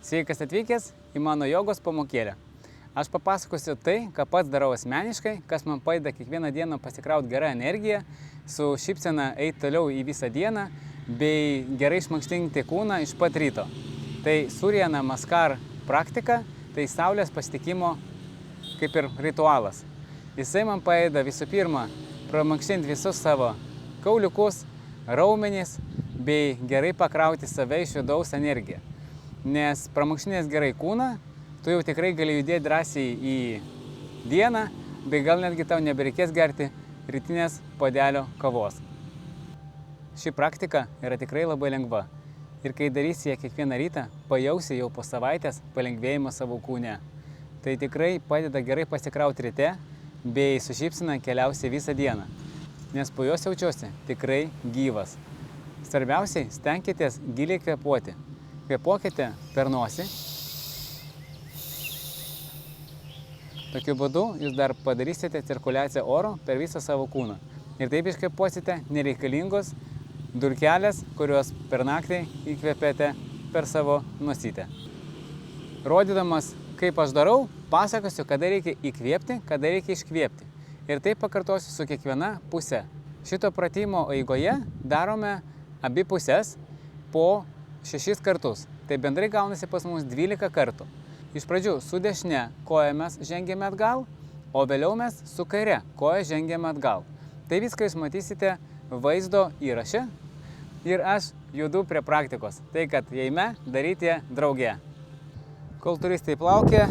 Sveikas atvykęs į mano jogos pamokėlę. Aš papasakosiu tai, ką pats darau asmeniškai, kas man padeda kiekvieną dieną pasikrauti gerą energiją, su šypsena eiti toliau į visą dieną, bei gerai išmankštinti kūną iš pat ryto. Tai Surya Namaskar praktika, tai saulės pasitikimo kaip ir ritualas. Jisai man padeda visų pirma pramankštinti visus savo kauliukus, raumenis, bei gerai pakrauti save iš vidaus energiją. Nes pramankštinęs gerai kūną, tu jau tikrai gali judėti drąsiai į dieną, bei gal netgi tau nebereikės gerti rytinės puodelio kavos. Ši praktika yra tikrai labai lengva ir kai darysi ją kiekvieną rytą, pajausi jau po savaitės palengvėjimą savo kūne. Tai tikrai padeda gerai pasikrauti ryte, bei su šypsena keliausi visą dieną, nes po jos jaučiuosi tikrai gyvas. Svarbiausiai, stenkitės giliai kvėpuoti. Kvėpuokite per nosį. Tokiu būdu jūs dar padarysite cirkuliaciją oro per visą savo kūną. Ir taip iškvėpuosite nereikalingos dulkelės, kuriuos per naktį įkvėpėte per savo nosytę. Rodydamas, kaip aš darau, pasakosiu, kada reikia įkvėpti, kada reikia iškvėpti. Ir taip pakartosiu su kiekviena pusė. Šito pratimo eigoje darome abi pusės po 6 kartus. Tai bendrai gaunasi pas mus 12 kartų. Iš pradžių su dešine koja mes žengėme atgal, o vėliau mes su kaire koja žengėme atgal. Tai viską jūs matysite vaizdo įraše ir aš judu prie praktikos. Tai kad eime daryti drauge. Kol turistai plaukia,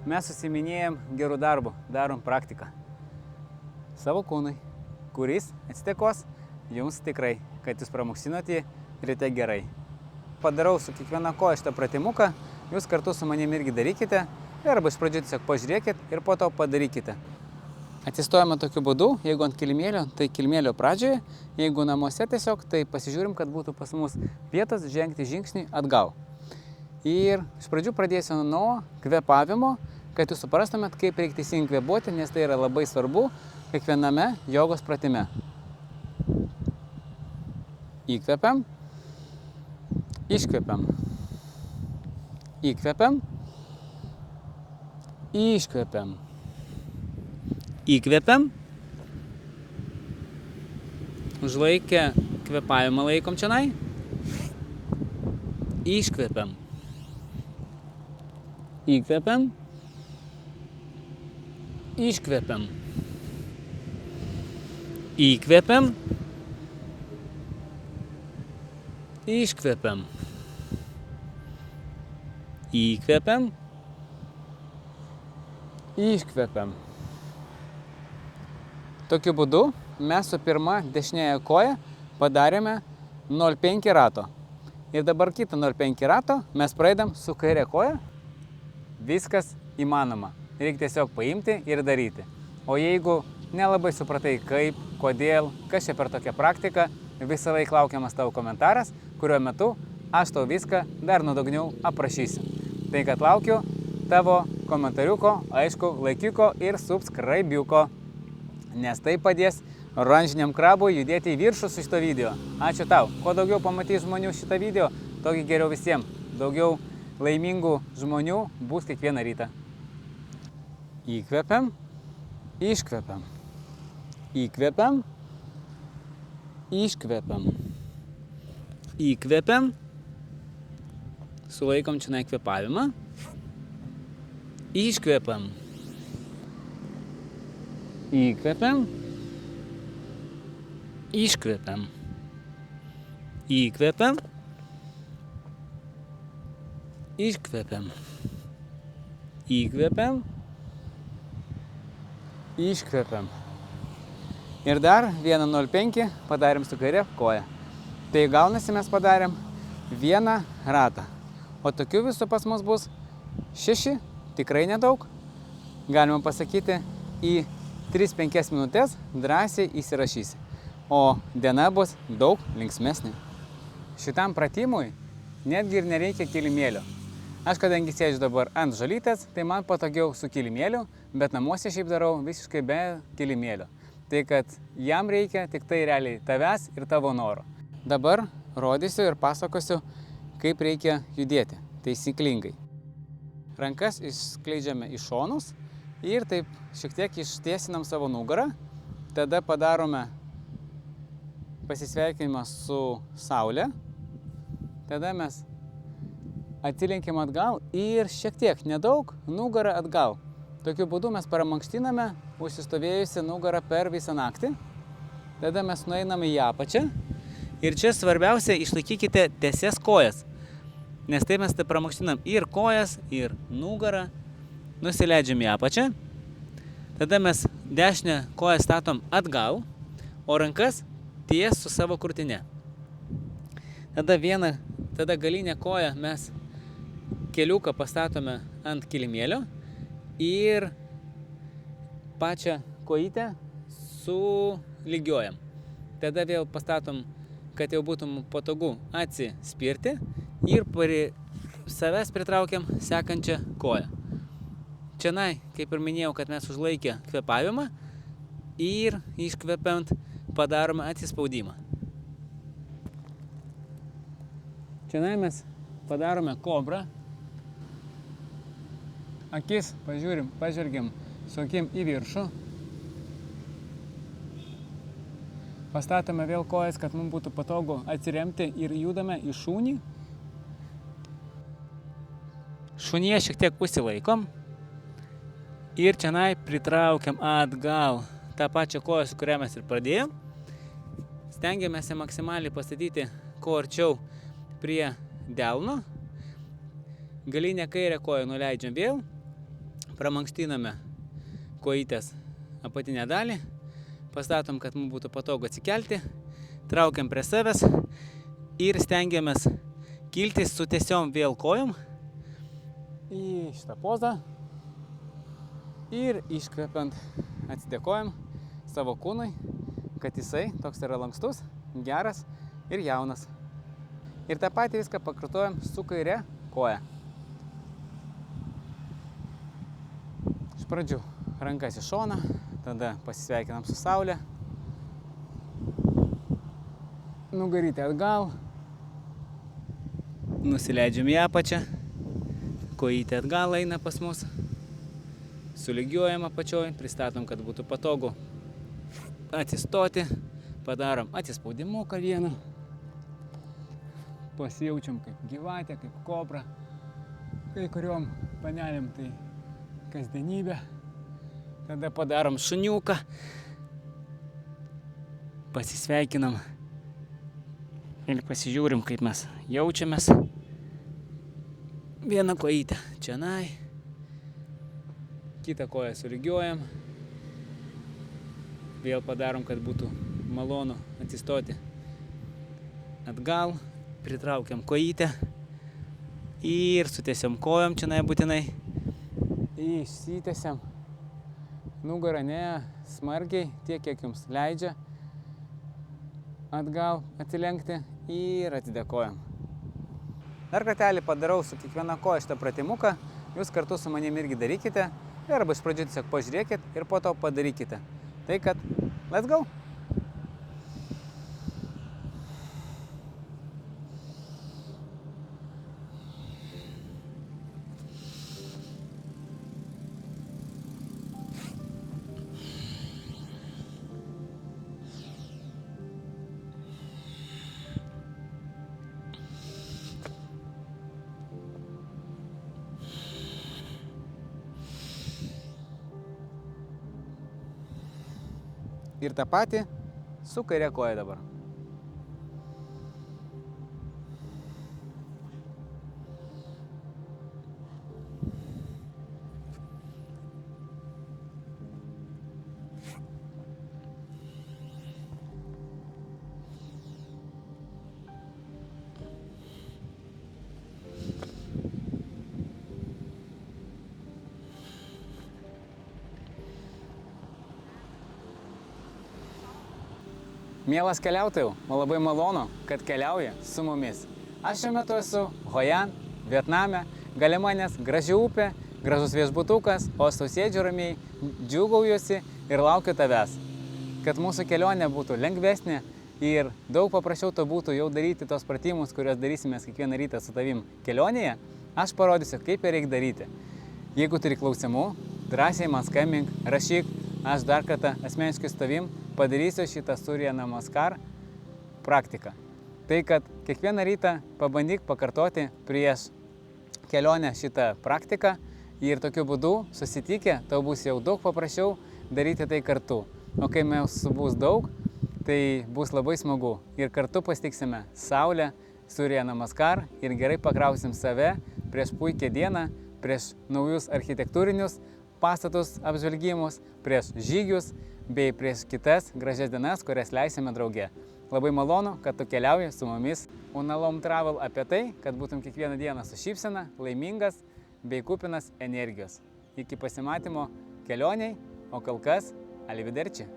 mes susiminėjom gerų darbų, darom praktiką savo kūnui, kuris atsitekos jums tikrai, kad jūs pramuksinote ryte gerai. Padarau su kiekviena koja šitą pratimuką, jūs kartu su manimi irgi darykite, arba iš pradžių tiesiog pažiūrėkit ir po to padarykite. Atsistojame tokiu būdu, jeigu ant kilimėlio, tai kilimėlio pradžioje, jeigu namuose tiesiog, tai pasižiūrim, kad būtų pas mus vietos žengti žingsnį atgal. Ir iš pradžių pradėsiu nuo kvėpavimo, kad jūs suprastumėt, kaip reikia teisingai kvėpuoti, nes tai yra labai svarbu kiekviename jogos pratime. Įkvepiam. Iškvepiam. Įkvepiam. Iškvepiam. Įkvepiam. Užlaikę kvėpavimą laikom čionai. Iškvepiam. Įkvepiam. Iškvepiam. Įkvepiam. Iškvepiam. Įkvepiam. Iškvepiam. Tokiu būdu mes su pirma dešinėje koja padarėme 0,5 rato. Ir dabar kitą 0,5 rato mes praeidam su kairė koja. Viskas įmanoma. Reikia tiesiog paimti ir daryti. O jeigu nelabai supratai kaip, kodėl, kas čia per tokią praktiką, visą laiką laukiamas tavo komentaras, kuriuo metu aš tau viską dar nuodugniau aprašysiu. Tai kad laukiu tavo komentariuko, aišku, laikiuko ir subscribiuko, nes tai padės oranžiniam krabui judėti į viršų su šito video. Ačiū tau. Kuo daugiau pamatys žmonių šitą video, tokį geriau visiems. Daugiau laimingų žmonių bus kiekvieną rytą. Įkvepiam, iškvepiam. Įkvepiam, iškvepiam. Įkvepiam. Sulaikom čia kvėpavimą. Iškvepiam. Įkvepiam. Iškvepiam. Įkvepiam. Iškvepiam. Įkvepiam. Iškvepiam. Ir dar 1,05 padarėm su kairė koja. Tai gaunasi mes padarėm vieną ratą. O tokių visų pas mus bus 6, tikrai nedaug. Galima pasakyti, į 3-5 minutės drąsiai įsirašysi. O diena bus daug linksmesnė. Šitam pratimui netgi ir nereikia kilimėlio. Aš kadangi sėdžiu dabar ant žolytės, tai man patogiau su kilimėliu, bet namuose šiaip darau visiškai be kilimėlio. Tai kad jam reikia tik tai realiai tavęs ir tavo noro. Dabar rodysiu ir pasakosiu, kaip reikia judėti. taisyklingai. Rankas išskleidžiame į šonus ir taip šiek tiek ištiesinam savo nugarą. Tada padarome pasisveikinimą su Saule. Tada mes atsilenkiam atgal ir šiek tiek, nedaug, nugarą atgal. Tokiu būdu mes pramankštiname užsistovėjusią nugarą per visą naktį. Tada mes nueiname į apačią. Ir čia svarbiausia, išlaikykite tiesias kojas. Nes taip mes pramankštinam ir kojas, ir nugarą. Nusileidžiam į apačią. Tada mes dešinę koją statom atgal, o rankas ties su savo krūtine. Tada galinę koją mes keliuką pastatome ant kilimėlio ir pačią kojytę sulygiuojam. Tada vėl pastatom, kad jau būtum patogu atsispirti ir prie savęs pritraukiam sekančią koją. Čianai, kaip ir minėjau, kad mes užlaikę kvėpavimą ir iškvepiant padarome atsispaudimą. Čianai mes padarome kobrą. Akis pažvelgiam su akim į viršų. Pastatome vėl kojas, kad mums būtų patogu atsiremti ir judame į šunį. Šunyje šiek tiek užsilaikom ir čianai pritraukiam atgal tą pačią koją, su kuria mes ir pradėjom. Stengiamės maksimaliai pastatyti kuo arčiau prie delno. Galinę kairę koją nuleidžiam vėl, pramankštiname kojytės apatinę dalį. Pastatom, kad mums būtų patogu atsikelti, traukiam prie savęs ir stengiamės kilti su tiesiom vėl kojom į šitą pozą ir iškvepiant atsidėkojam savo kūnui, kad jisai toks yra lankstus, geras ir jaunas. Ir tą patį viską pakartojam su kaire koja. Iš pradžių rankas į šoną. Tada pasisveikinam su Saule. Nugarytę atgal. Nusileidžiam į apačią. Kojytė atgal eina pas mus. Sulygiuojam apačioj. Pristatom, kad būtų patogu atsistoti. Padarom atsispaudimuką vieną. Pasijaučiam kaip gyvatė, kaip kobra. Kai kuriom panelėm tai kasdienybė. Tada padarom šuniuką, pasisveikinam ir pasižiūrim, kaip mes jaučiamės. Vieną kojytę čianai, kitą koją sulygiuojam. Vėl padarom, kad būtų malonu atsistoti atgal, pritraukiam kojytę ir sutiesiam kojom čianai būtinai. Išsitiesiam. Nugarą ne smarkiai, tiek kiek jums leidžia atgal atsilenkti ir atsidėkojam. Dar kartelį padarau su kiekviena koja šitą pratimuką, jūs kartu su manim irgi darykite, arba iš pradžių tiesiog pažiūrėkit ir po to padarykite. Tai kad, let's go! Ir tą patį su kairė koja dabar. Mielas keliautojų, man labai malonu, kad keliauji su mumis. Aš šiuo metu esu Hoi An, Vietname, gale manęs graži upė, gražus viešbutukas, o aš sėdžiu ramiai, džiūgaujuosi ir laukiu tavęs. Kad mūsų kelionė būtų lengvesnė ir daug paprasčiau to būtų jau daryti tos pratimus, kuriuos darysime kiekvieną rytą su tavim kelionėje, Aš parodysiu, kaip ir reikia daryti. Jeigu turi klausimų, drąsiai man skambink, rašyk, aš dar kartą asmeniškai su tavim padarysiu šitą Surya Namaskar praktiką. Tai, kad kiekvieną rytą pabandyk pakartoti prieš kelionę šitą praktiką ir tokiu būdu susitikę, tau bus jau daug paprasčiau daryti tai kartu. O kai mūsų bus daug, tai bus labai smagu ir kartu pasitiksime Saulę, Surya Namaskar ir gerai pakrausim save prieš puikią dieną, prieš naujus architektūrinius pastatus apžvalgimus, prieš žygius bei prieš kitas gražias dienas, kurias leisime drauge. Labai malonu, kad tu keliauji su mumis Unalom Travel apie tai, kad būtum kiekvieną dieną su šypsena, laimingas bei kupinas energijos. Iki pasimatymo kelioniai, o kol kas, alividerči.